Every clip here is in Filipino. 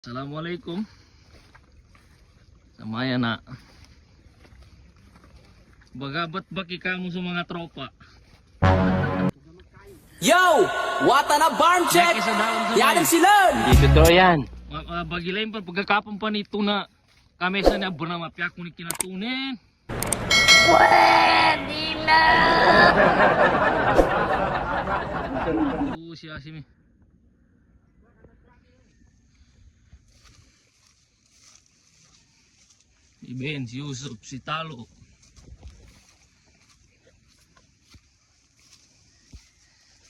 Assalamualaikum. Samaya na. Bagabat baki kamu sa mga tropa. Yo! Wata na barn check! Yaki sa daon sa Yan may. ang sila! Hindi totoo yan. Bagi lain pa pagkakapon pa nito na kamesa na buna mapyak ko ni kinatunin. Pwede na! Siya si mi. Si Ben, si Yusuf, si Talo.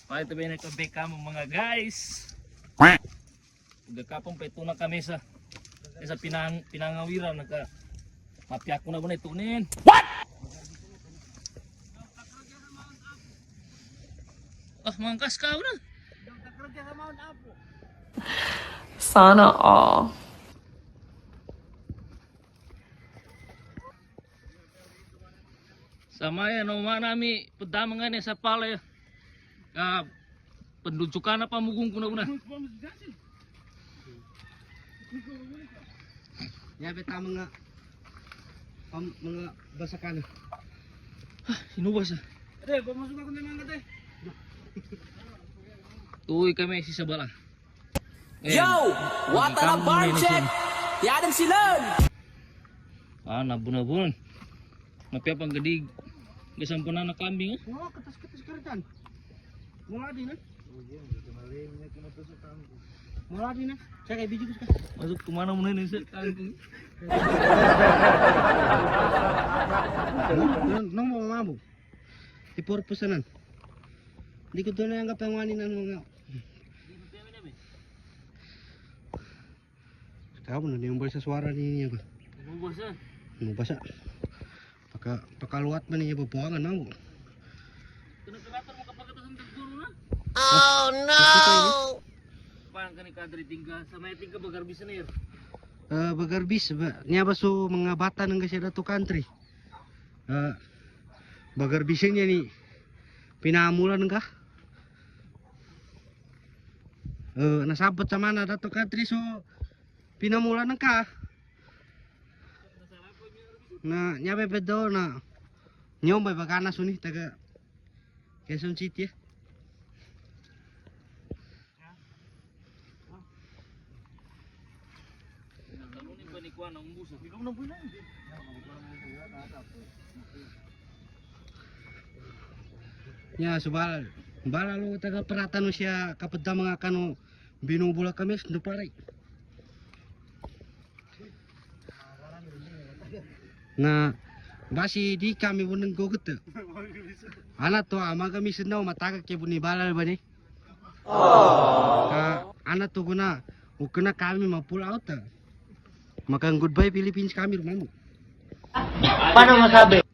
Pakita ba yung nagkabeka mo mga guys? Pagkakapon pa ito na kami sa pinangawiran. Mapyak ko na ba na itunin? What? Mangkas ka na. Sana all. Sama yan, nami padamangan sa palay. Pendudukan apa mugung kuna una. Ya beta mga basakan. Hinubas ah. Ate, pumasok ako ng mga ate. Tuloy kami si Sabala. Yo! Wata na barn check! Yan ang sila! Nabun-nabun. Napiapang gadig. Gasampunan na kambing ah. Oh, katas-katas ka rin. Mula din na. Mula din na. Saya kayak biji ka. Masuk kemana muna nih sa kambing. Nang mau mambo. Di purpose nan. Di ko doon na yung kapangwanin ng mga. Kau na yung balsa suara ni niya ba? Hinubas ah. Ano basa? Pakaluat man niya babuangan na mo. Kenapa mo kapag ito sa guru na? Oh no! Parang kani kadri tinggal sa may tinggal bagarbis na yun. Bagarbis ba? Niya ba so mga bata ng kasi dato country. Bagarbisin niya ni pinamulan ka. Nasabot sa mana dato country so pinamulan ka. Na niya ba do na nyom ba bagana suni taga Quezon City. Ya subal bala lo taga peratano siya kapag da mga kano binubula kami no pare. Na basi di kami bunang gogot. Anak to ama kami sendaw matagak ke buni balal bani. Anak to guna ukena kami mapul out. Makang goodbye Philippines kami rumamu. Paano masabi?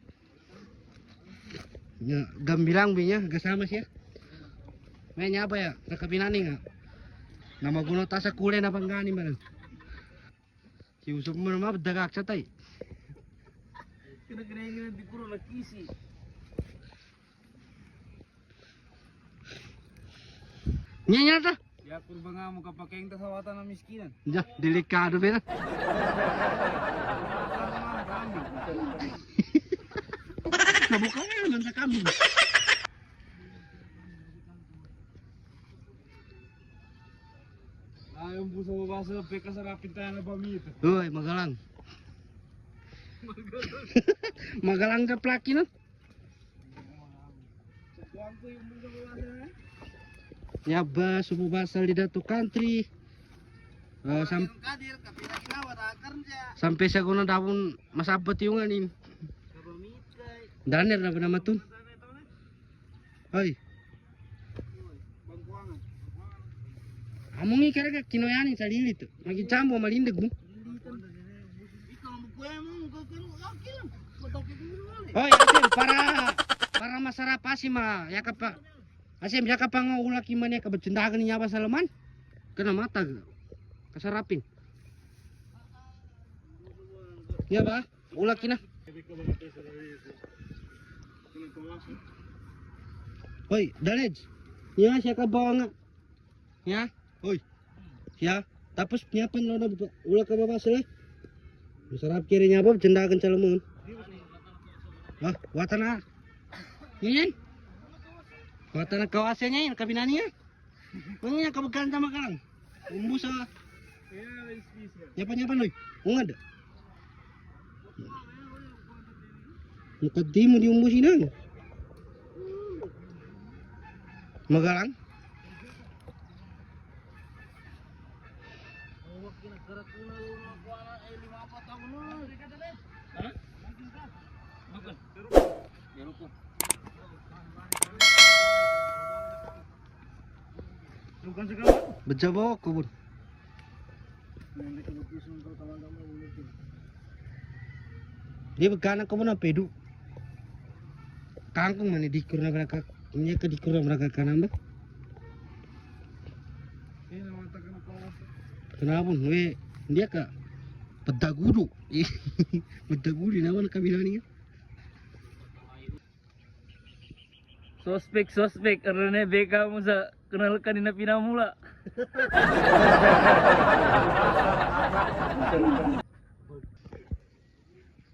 Ya, gambilang binya kasama siya. May nya ba ya nakabinani nga. Na maguno ta sa kulay na panggani man. Si usok mo naman dagak sa tay. Kena-kena di puro nakisi. Nya ta. Ya kurba nga mo kapakeng ta sa wata na miskinan. Ya, delikado ba na? Nabuka nga lang sa kambing. Yung puso mo ba sa peka sa rapid tayo na bamito? Uy, magalang. Magalang ka plaki no? Ya ba, sumubasal di dato country. Sampai sa kuno dapon masabot yung anin. Daner na ba naman tun? Hoy. Among ikaraga kinoyanin sa lilit. Magichambo malindag mo. Hoy, asim para masarap asim yakap pa. Asim yakap pa nga ulaki man ya kabetsundagan niya ba sa laman? Kana matag. Kasarapin. Ya ba? Ulaki na. Hoy, Dalej. Ya siya ka ba nga? Ya? Hoy. Ya. Tapos penyapan lo na ulah ka baba sila. Masarap kiri nya apa jendakan calamun. Wah, watana. Yan. Watana kawasannya yan kabinani ya. Pokoknya kabegan sama karang. Umbusa. Nyapa loy. Ungad. Mukaddi mo di umbusin na. Magalang. Berjaba aku pun. Dia berkanak kamu na pedu. Kangkung mana dikur na mereka. Ini ke dikur na mereka kanan ba? Kenapa? We dia ka pedaguru. Pedaguru naman kabilang ni. Sospek karena beka mo sa kenal kanina pinamula.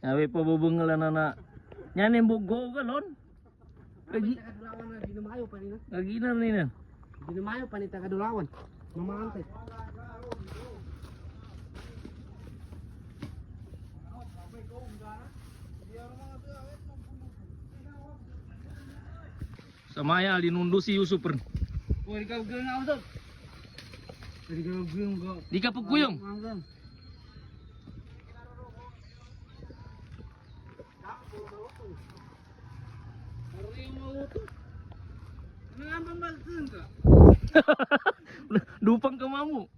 Nabi pa bubungalan na nyanin bugo galon. Lagi Dinamayo pa rin. lagi na rin. Dinamayo pa ni tagadulawan. Mamantay. Samaya linundu si Yusuf. Oh, ikaw gawin ako doon. Ikaw gawin ko. Di ka pagkuyong. Dupang ka mamu.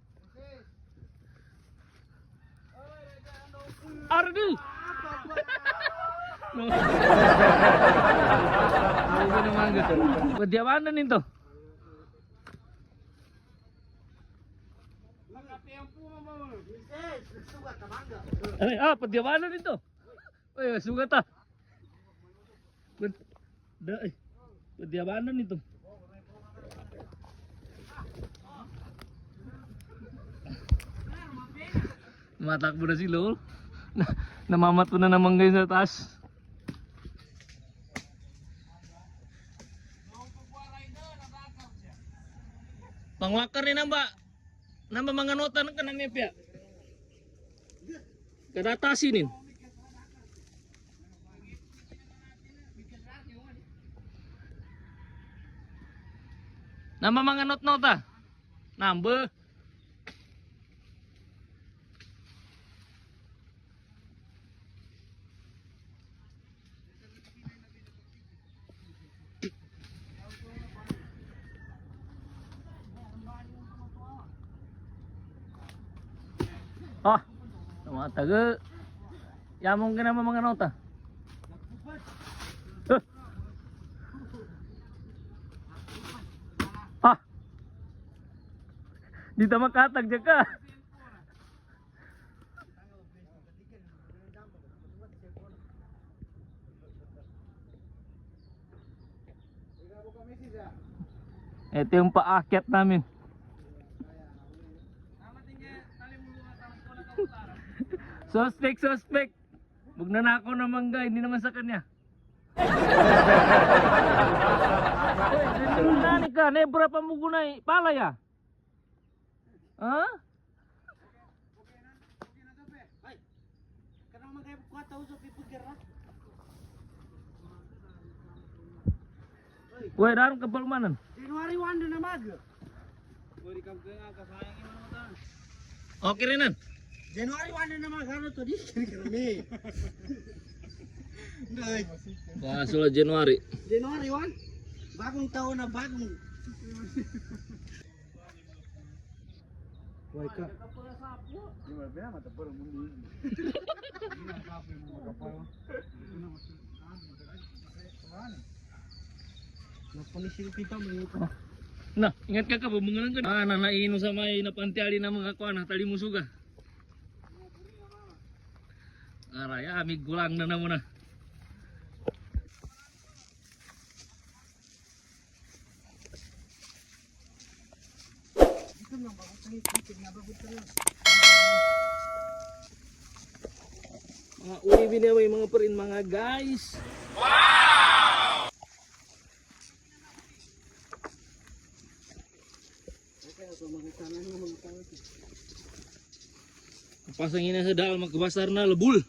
Ardi. Ako ba naman gusto? Pagdiyawanan nito. Pagdiyawanan nito. Uy, sugat ah. Pagdiyawanan nito. Matakbo na si Lol. Namamato na naman ngayon sa taas. Pangwakar ni namba. Namba mga nota ng kanami pya. Kadatasinin. Namba mga nota. Namba. Ah, sama taga. Yamong ka naman mga nota. Ah. Dito makatag dyan ka. Ito yung paakyat namin. Suspect. Magnanakaw naman ga, hindi naman sa kanya. Hoy, nani ka, nebra pa mo gunay, palaya. Ha? Woi, darum ke Palmanan. Januari 1 na mag. Oke, Renan. Januari 1 na mag ano to di? Kami. Masuk Januari. Januari 1. Bagong taon na bagong. Woi ka. Napulisin kita mo. Nah, ingat kakak bumungan kan? Ah, nanaino sa may napantiali na mga kuan, tali mo suga. Araya, amig gulang na muna. Mga uli binaway mga parin mga guys. Pasangin na sa daal magkabasar na labul.